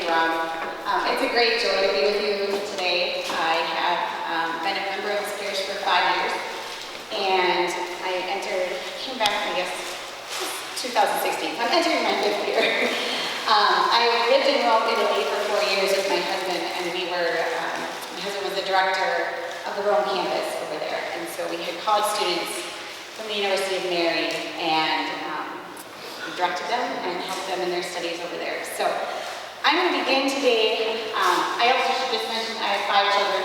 Rob. It's a great joy to be with you today. I have been a member of this parish for 5 years, and I came back, I guess, 2016. I'm entering my 5th year. I lived in Rome, Italy for 4 years with my husband, and my husband was the director of the Rome campus over there, and so we had college students from the University of Mary, and directed them and helped them in their studies over there. So I'm going to begin today. I also should just mention I have 5 children.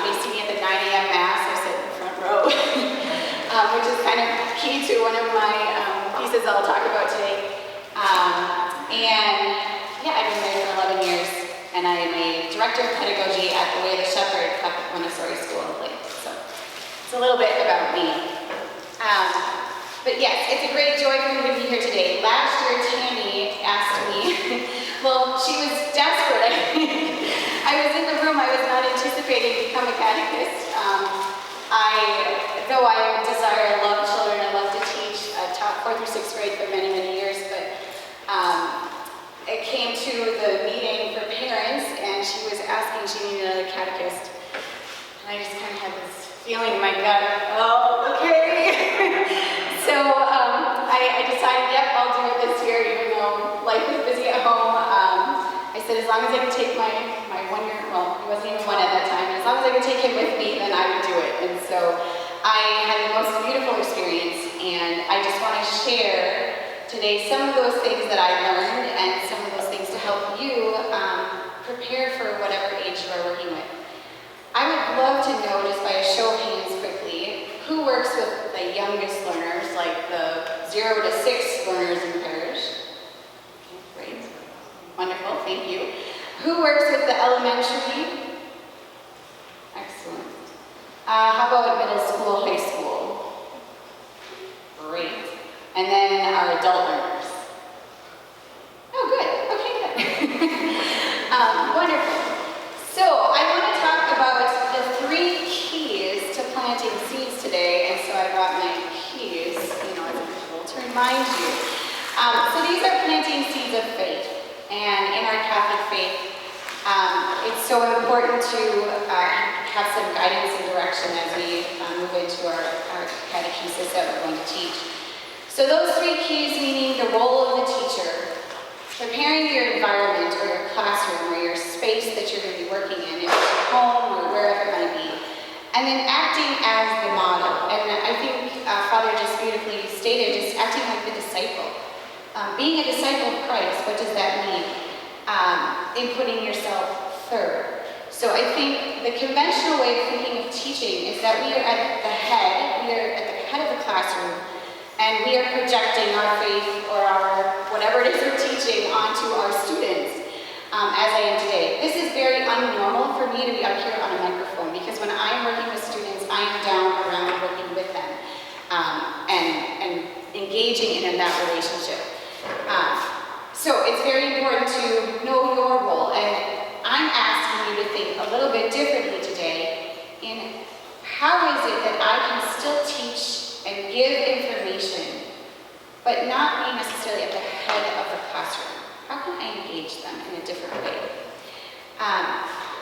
They see me at the 9 a.m. Mass. I sit in the front row, which is kind of key to one of my pieces I'll talk about today. And yeah, I've been married for 11 years, and I am a director of pedagogy at the Way of the Shepherd Montessori school in Blake. So it's a little bit about me. But yes, it's a great joy for me to be here today. Last year, Tammy asked me, well, she was desperate. I was in the room, I was not anticipating to become a catechist. Though I desire, I love children, I love to teach. I've taught 4th through 6th grade for many, many years, but it came to the meeting for parents, and she was asking, she needed another catechist. And I just kind of had this feeling in my gut, oh, okay. So I decided, yep, I'll do it this year, even though life was busy at home. I said, as long as I can take my 1 year, well, he wasn't even 1 at that time, as long as I could take him with me, then I would do it. And so I had the most beautiful experience, and I just want to share today some of those things that I learned and some of those things to help you prepare for whatever age you are working with. I would love to know, just by a show of hands quickly, who works with the youngest learners, like the 0 to 6 learners in the parish? Okay, great. Wonderful, thank you. Who works with the elementary? Excellent. How about middle school, high school? Great. And then our adult learners. Oh, good. Okay, good. Wonderful. So I want to talk about the 3 keys to planting seeds today, and so I brought my keys, as usual, to remind you. So these are planting seeds of faith, and in our Catholic faith, it's so important to have some guidance and direction as we move into our catechesis that we're going to teach. So those 3 keys, meaning the role of the teacher, preparing your environment or your classroom or your space that you're going to be working in, if it's your home or wherever it might be, and then acting as the model. And I think Father just beautifully stated, just acting like the disciple. Being a disciple of Christ, what does that mean? In putting yourself third. So I think the conventional way of thinking of teaching is that we are at the head of the classroom, and we are projecting our faith or our whatever it is we're teaching onto our students, as I am today. This is very unnormal for me to be up here on a microphone, because when I'm working with students, I am down around working with them and engaging in that relationship. So it's very important to know your role, and I'm asking you to think a little bit differently today in how is it that I can still teach and give information, but not be necessarily at the head of the classroom. How can I engage them in a different way?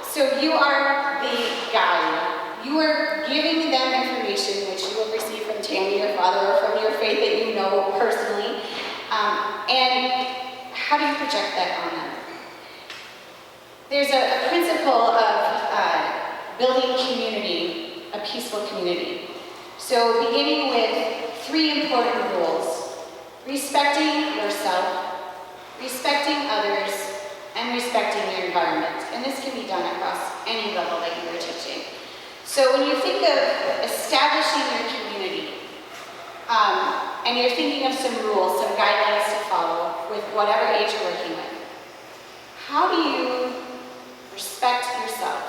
So you are the guide. You are giving them information which you will receive from Tammy, your father, or from your faith that you know personally. And how do you project that on them? There's a principle of building community, a peaceful community. So beginning with 3 important rules: respecting yourself, respecting others, and respecting your environment. And this can be done across any level that you are teaching. So when you think of establishing your community, and you're thinking of some rules, some guidelines to follow with whatever age you're working with, how do you respect yourself?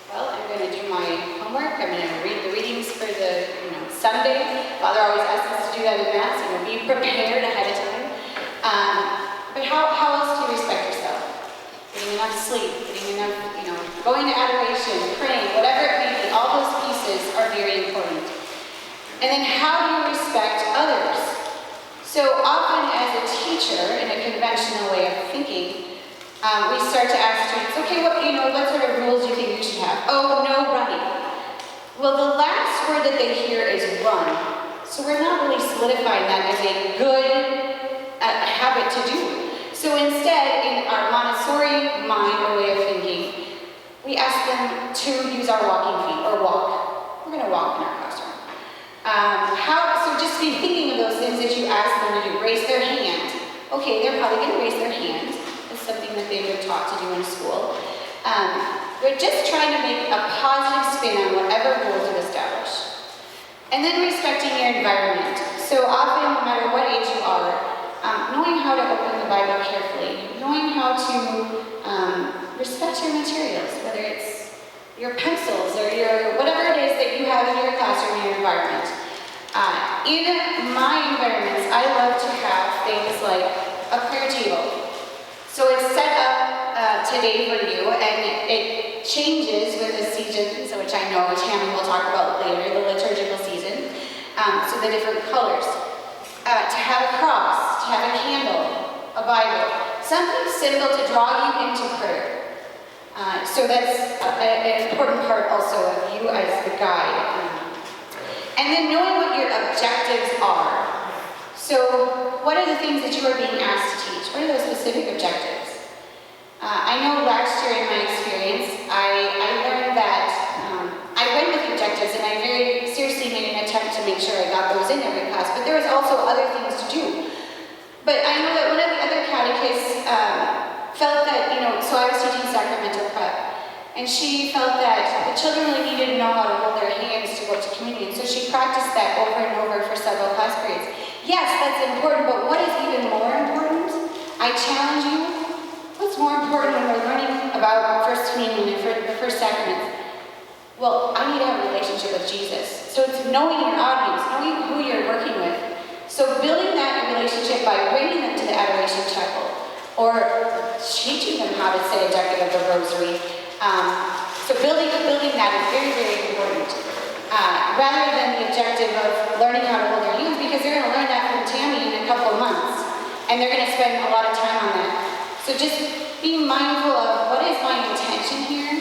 Well, I'm going to do my homework. I'm going to read the readings for the Sunday. Father always asks us to do that in Mass, be prepared ahead of time. But how else do you respect yourself? Getting enough sleep, getting enough, going to adoration, praying, whatever it may be, all those pieces are very important. And then how do you respect others? So often as a teacher, in a conventional way of thinking, We start to ask students, okay, what sort of rules do you think you should have? Oh, no running. Well, the last word that they hear is run. So we're not really solidifying that as a good habit to do. So instead, in our Montessori mind or way of thinking, we ask them to use our walking feet or walk. We're going to walk in our classroom. So just be thinking of those things that you ask them to do. Raise their hand. Okay, they're probably going to raise their hand. It's something that they were taught to do in school. We're just trying to make a positive spin on whatever goals you've established. And then respecting your environment. So often, no matter what age you are, knowing how to open the Bible carefully, knowing how to respect your materials, whether it's your pencils or your whatever it is that you have in your classroom, your environment. In my environments, I love to have things like a prayer table. So it's set up today for you, and it changes with the seasons, which I know Tammy will talk about later, the liturgical season. So the different colors. To have a cross, to have a candle, a Bible, something simple to draw you into prayer. So that's an important part also of you as the guide. And then knowing what your objectives are. So what are the things that you are being asked to teach? What are those specific objectives? I know last year in my experience, I learned that I went with objectives and I very seriously made an attempt to make sure I got those in every class, but there was also other things to do. But I know that one of the other catechists felt that, so I was teaching sacramental prep, and she felt that the children really needed to know how to hold their hands to go to communion, so she practiced that over and over for several class periods. Yes, that's important, but what is even more important? I challenge you, what's more important when we're learning about First Communion and the First Sacrament? Well, I need to have a relationship with Jesus. So it's knowing your audience, knowing who you're working with. So building that relationship by bringing them to the Adoration Chapel, or teaching them how to say a decade of the Rosary. So building that is very, very important. Rather than the objective of learning how to hold their hands, because they're going to learn that from Tammy in a couple of months, and they're going to spend a lot of time on that. So just be mindful of what is my intention here,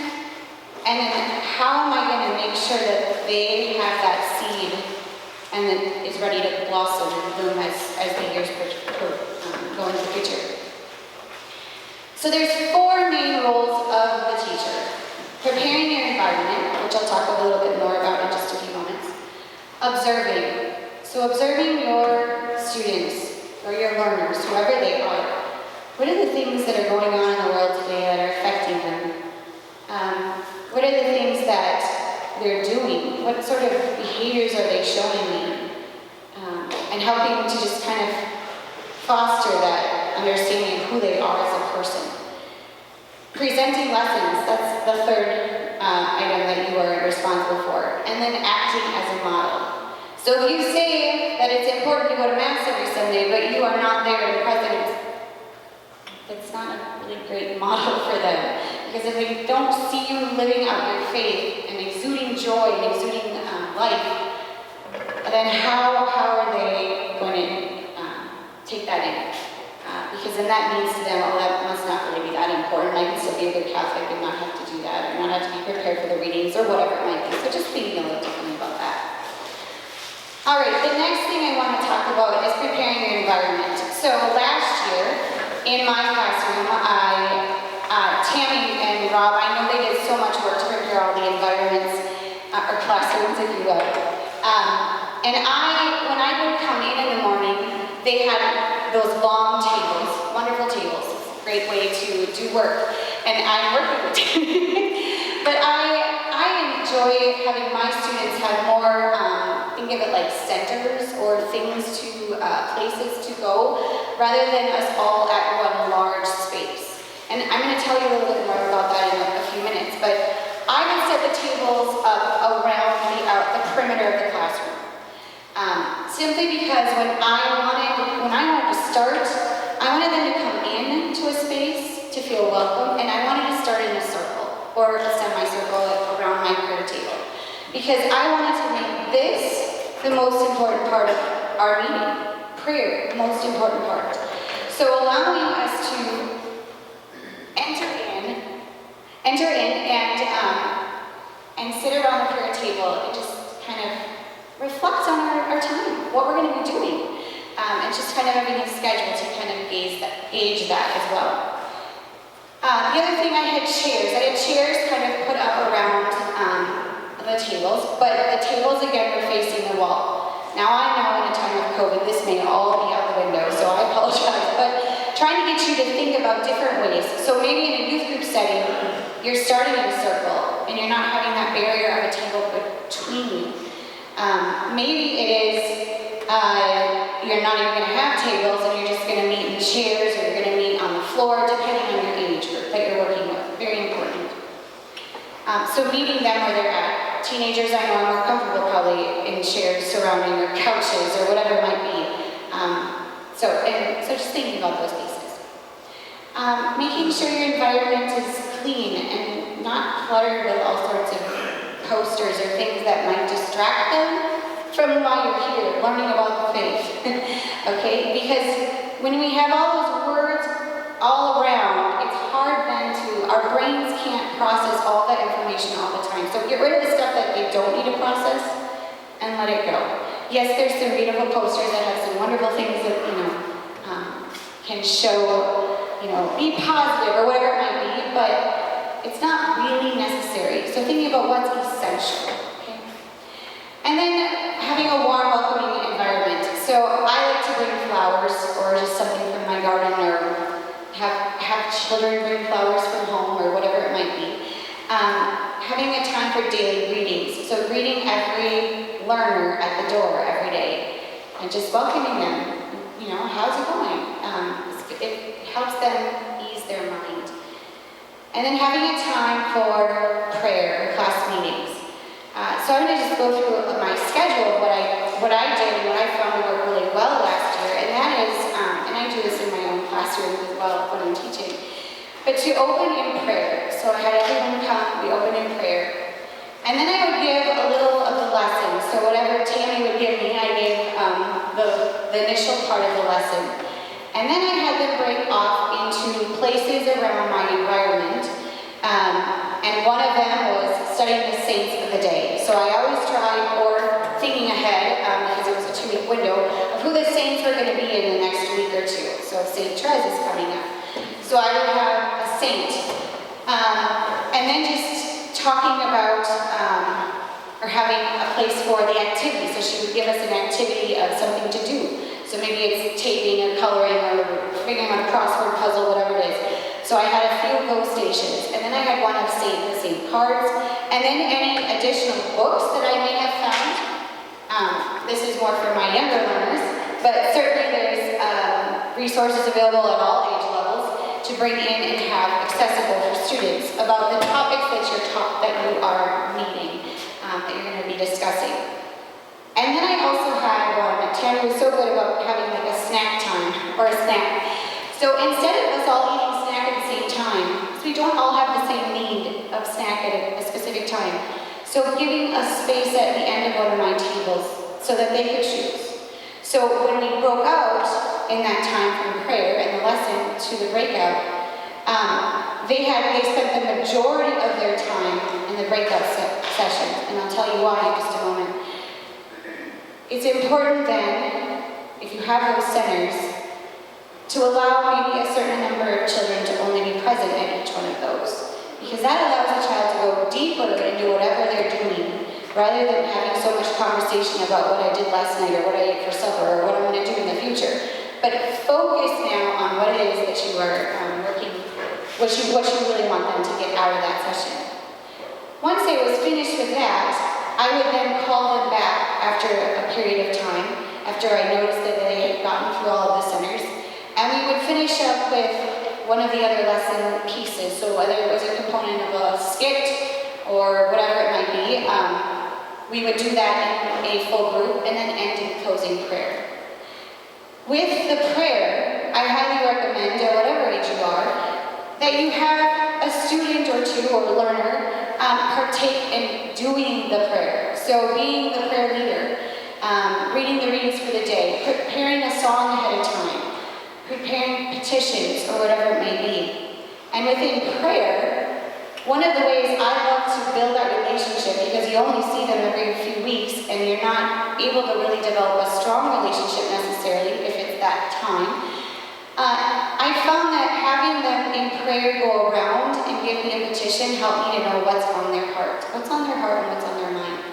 and then how am I going to make sure that they have that seed and that is ready to blossom and bloom as the years go into the future. So there's 4 main roles of the teacher. Preparing your environment, which I'll talk a little bit more about in just a few moments. Observing. So observing your students or your learners, whoever they are. What are the things that are going on in the world today that are affecting them? What are the things that they're doing? What sort of behaviors are they showing me? And helping to just kind of foster that understanding of who they are as a person. Presenting lessons, that's the third item that you are responsible for. And then acting as a model. So if you say that it's important to go to Mass every Sunday, but you are not there in present, it's not a really great model for them. Because if they don't see you living out your faith and exuding joy and exuding life, then how are they going to take that in? Because then that means to them, oh, that must not really be that important. I can still be a good Catholic and not have to do that, or not have to be prepared for the readings, or whatever it might be. So just thinking a little differently about that. All right, the next thing I want to talk about is preparing your environment. So last year, in my classroom, Tammy and Rob, I know they did so much work to prepare all the environments, or classrooms, if you will. And when I would come in the morning, they had those long tables, wonderful tables, great way to do work. And I'm working with Tammy. But I enjoy having my students have more, think of it like centers or things to, places to go, rather than us all at one large space. And I'm going to tell you a little bit more about that in a few minutes, but I would set the tables up around the perimeter of the classroom. Simply because when I wanted to start, I wanted them to come in to a space to feel welcome, and I wanted to start in a circle, or a semicircle around my prayer table. Because I wanted to make this the most important part of our meeting. Prayer, the most important part. So allowing us to enter in and sit around the prayer table and just kind of reflect on our time, what we're going to be doing, and just kind of having a schedule to kind of gauge that as well. The other thing, I had chairs kind of put up around the tables, but the tables again were facing the wall. Now I know in a time of COVID this may all be out the window, so I apologize, but trying to get you to think about different ways. So maybe in a youth group setting, you're starting in a circle and you're not having that barrier of a table between you. Maybe it is you're not even going to have tables and you're just going to meet in chairs, or you're going to meet on the floor, depending on your age group that you're working with. Very important. So meeting them where they're at. Teenagers, I know, are more comfortable probably in chairs surrounding or couches or whatever it might be. So just thinking about those pieces. Making sure your environment is clean and not cluttered with all sorts of posters or things that might distract them from why you're here, learning about the faith. Okay? Because when we have all those words all around, it's hard then our brains can't process all that information all the time. So get rid of the stuff that they don't need to process and let it go. Yes, there's some beautiful posters that have some wonderful things that, can show, be positive or whatever it might be, but it's not really necessary. So thinking about what's essential, okay? And then having a warm, welcoming environment. So I like to bring flowers or just something from my garden, or have children bring flowers from home or whatever it might be. Having a time for daily greetings. So greeting every learner at the door every day and just welcoming them. How's it going? It helps them ease their mind. And then having a time for prayer, class meetings. So I'm going to just go through my schedule of what I did and what I found to work really well last year, and that is, and I do this in my own classroom as well when I'm teaching, but to open in prayer. So I had everyone come, we open in prayer, and then I would give a little of the lesson. So whatever Tammy would give me, I gave the initial part of the lesson. And then I had them break off into places around my environment. And one of them was studying the saints of the day. So I always tried, or thinking ahead, because it was a 2-week window, of who the saints were going to be in the next week or two. So St. Therese is coming up. So I would have a saint. And then just talking about, or having a place for the activity. So she would give us an activity of something to do. So maybe it's taping or coloring or figuring out a crossword puzzle, whatever it is. So I had a few of those stations. And then I had one of the same cards. And then any additional books that I may have found. This is more for my younger learners, but certainly there's resources available at all age levels to bring in and have accessible for students about the topics that you are meeting, that you're going to be discussing. And then I also had one, Tammy was so good about having like a snack time, or a snack. So instead of us all eating snack at the same time, because we don't all have the same need of snack at a specific time, so giving a space at the end of one of my tables so that they could choose. So when we broke out in that time from prayer and the lesson to the breakout, they spent the majority of their time in the breakout sessions, and I'll tell you why in just a moment. It's important then, if you have those centers, to allow maybe a certain number of children to only be present at each one of those. Because that allows the child to go deeper into whatever they're doing, rather than having so much conversation about what I did last night or what I ate for supper or what I'm going to do in the future. But focus now on what it is that you are working, what you really want them to get out of that session. Once I was finished with that, I would then call them back after a period of time, after I noticed that they had gotten through all of the centers, and we would finish up with one of the other lesson pieces. So whether it was a component of a skit or whatever it might be, we would do that in a full group and then end in closing prayer. With the prayer, I highly recommend, at whatever age you are, that you have a student or two or a learner partake in doing the prayer. So being the prayer leader, reading the readings for the day, preparing a song ahead of time, preparing petitions or whatever it may be. And within prayer, One of the ways I love to build that relationship, because you only see them every few weeks and you're not able to really develop a strong relationship necessarily if it's that time, I found that having them in prayer go around and give me a petition helped me to know what's on their heart and what's on their mind.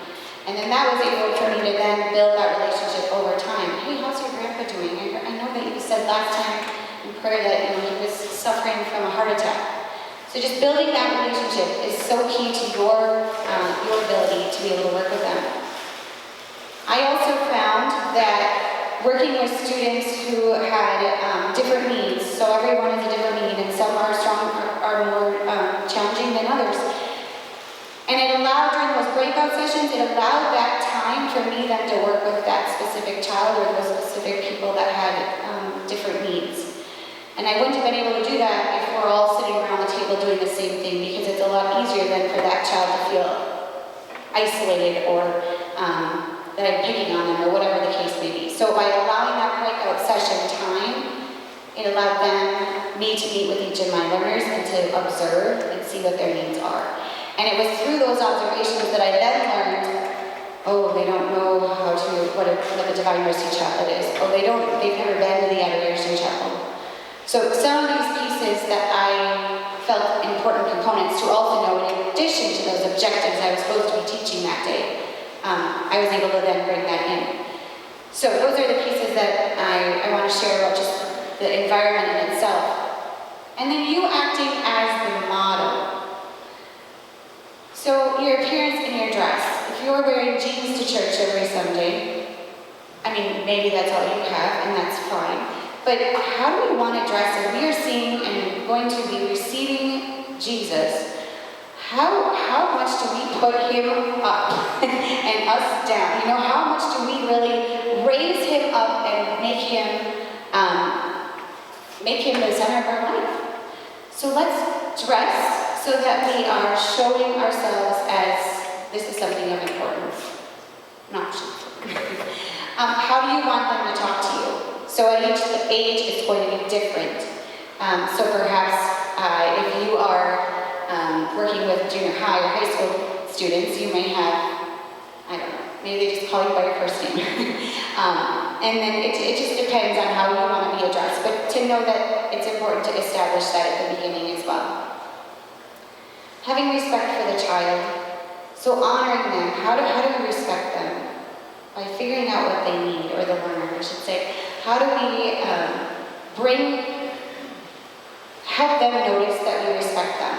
And then that was able for me to then build that relationship over time. Hey, how's your grandpa doing? I know that you said last time in prayer that he was suffering from a heart attack. So just building that relationship is so key to your ability to be able to work with them. I also found that working with students who had different needs, so everyone has a different need, and some are more challenging than others. And it allowed, during those breakout sessions, it allowed that time for me then to work with that specific child or those specific people that had different needs. And I wouldn't have been able to do that if we're all sitting around the table doing the same thing, because it's a lot easier then for that child to feel isolated or that I'm picking on them or whatever the case may be. So by allowing that breakout session time, it allowed me to meet with each of my learners and to observe and see what their needs are. And it was through those observations that I then learned, oh, they don't know what the Divine Mercy Chaplet is. Oh, they've never been to the Adoration Chapel. So some of these pieces that I felt important components to also know, in addition to those objectives I was supposed to be teaching that day, I was able to then bring that in. So those are the pieces that I want to share about just the environment in itself. And then you acting as the model. So your appearance and your dress. If you're wearing jeans to church every Sunday, maybe that's all you have, and that's fine. But how do we want to dress? If we are seeing and going to be receiving Jesus, how much do we put him up and us down? How much do we really raise him up and make him the center of our life? So let's dress so that we are showing ourselves as this is something of importance. Not sure. How do you want them to talk to you? So at each age, it's going to be different. So perhaps if you are working with junior high or high school students, you may have, I don't know, maybe they just call you by your first name. And then it just depends on how you want to be addressed. But to know that it's important to establish that at the beginning as well. Having respect for the child. So honoring them. How do we respect them? By figuring out what they need, or the learner, I should say. How do we help them notice that we respect them?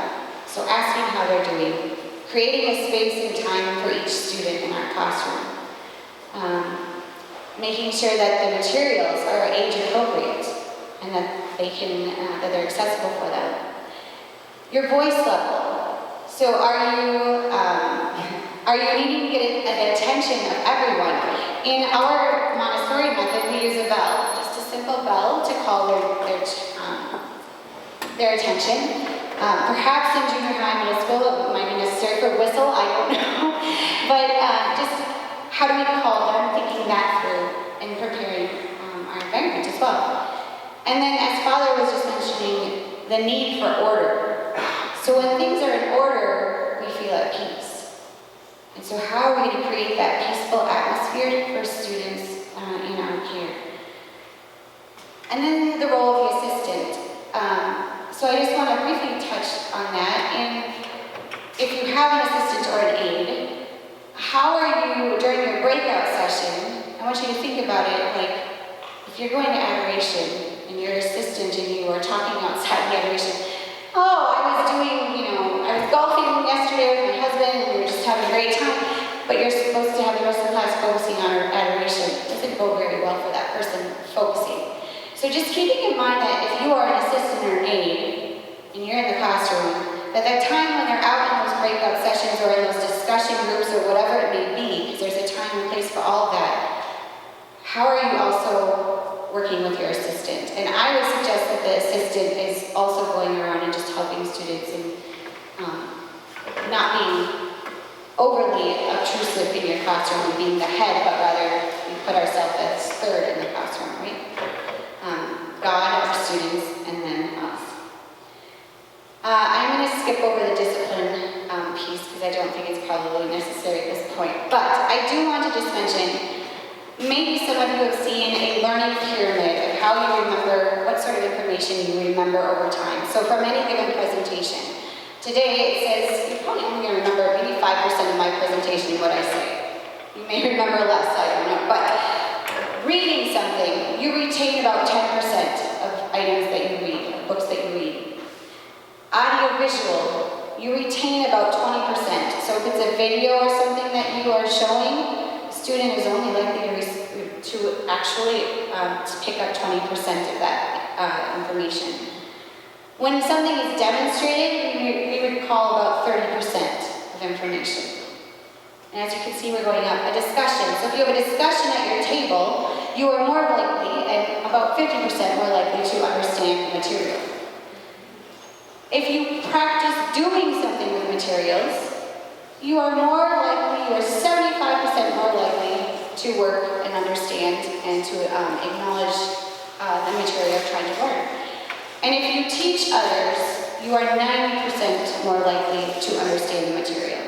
So asking how they're doing. Creating a space and time for each student in our classroom. Making sure that the materials are age appropriate and that they're accessible for them. Your voice level. So are you needing to get the attention of everyone? In our Montessori method, we use a bell, just a simple bell to call their attention. Perhaps in junior high, middle school, it might be necessary for a whistle, I don't know. But just how do we call them, thinking that through and preparing our environment as well. And then as Father was just mentioning, the need for order. So when things are in order, we feel at peace. And so how are we going to create that peaceful atmosphere for students in our care? And then the role of the assistant. So I just want to briefly touch on that. And if you have an assistant or an aide, how are you, during your breakout session, I want you to think about it like, if you're going to adoration and you're assistant and you are talking outside the adoration, I was golfing yesterday with my husband and we were just having a great time, but you're supposed to have the rest of the class focusing on our adoration. It doesn't go very well for that person focusing. So just keeping in mind that if you are an assistant or an aide and you're in the classroom, that time when they're out in those breakout sessions or in those discussion groups or whatever it may be, because there's a time and place for all of that, how are you also working with your assistant? And I would suggest that the assistant is also going around and just helping students and not being overly obtrusive in your classroom and being the head, but rather we put ourselves as third in the classroom, right? God, our students, and then us. I'm an skip over the discipline piece because I don't think it's probably necessary at this point. But I do want to just mention, maybe some of you have seen a learning pyramid of how you remember, what sort of information you remember over time. So from any given presentation, today it says, you're probably only going to remember maybe 5% of my presentation, what I say. You may remember less, I don't know. But reading something, you retain about 10% of items that you read, books that you read. Audio-visual, you retain about 20%. So if it's a video or something that you are showing, the student is only likely to actually to pick up 20% of that information. When something is demonstrated, we recall about 30% of information. And as you can see, we're going up. A discussion. So if you have a discussion at your table, you are more likely, and about 50% more likely to understand the material. If you practice doing something with materials, you are more likely, you are 75% more likely to work and understand and to acknowledge the material you're trying to learn. And if you teach others, you are 90% more likely to understand the material.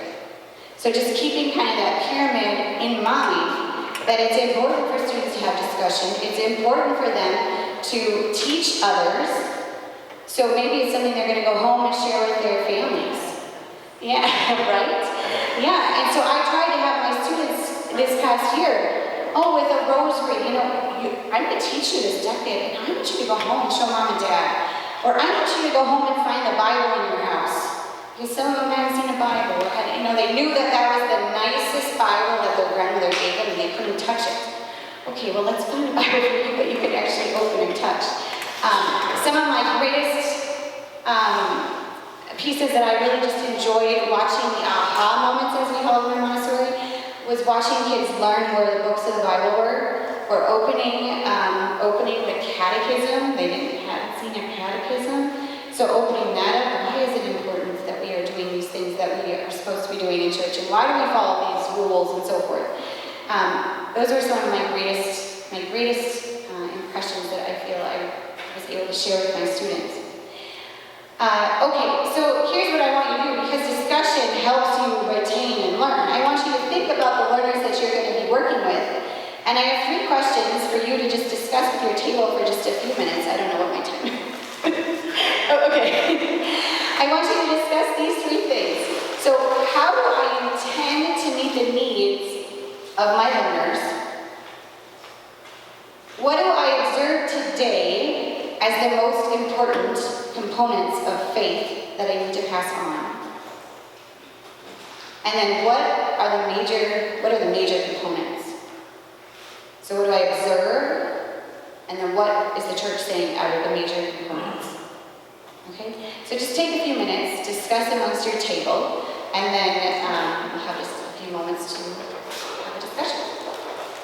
So just keeping kind of that pyramid in mind, that it's important for students to have discussion, it's important for them to teach others. So maybe it's something they're going to go home and share with their families. Yeah, right? Yeah, and so I tried to have my students this past year, with a rosary, I'm going to teach you this decade, and I want you to go home and show mom and dad. Or I want you to go home and find the Bible in your house. Because some of them hadn't seen a Bible. They knew that that was the nicest Bible that their grandmother gave them, and they couldn't touch it. Okay, well, let's find a Bible for you that you could actually open and touch. Some of my greatest pieces that I really just enjoyed watching, the aha moments, as we call them in Montessori, was watching kids learn where the books of the Bible were, or opening the catechism. They hadn't seen a catechism. So opening that up, why is it important that we are doing these things that we are supposed to be doing in church, and why do we follow these rules and so forth? Those are some of my greatest impressions that I feel I was able to share with my students. Okay, so here's what I want you to do, because discussion helps you retain and learn. I want you to think about the learners that you're going to be working with, and I have 3 questions for you to just discuss with your table for just a few minutes. I don't know what my time is. Okay. I want you to discuss these 3 things. So, how do I intend to meet the needs of my learners? What do I observe today as the most important components of faith that I need to pass on? And then what are the major components? So what do I observe? And then what is the church saying out of the major components? Okay? So just take a few minutes, discuss amongst your table, and then we'll have just a few moments to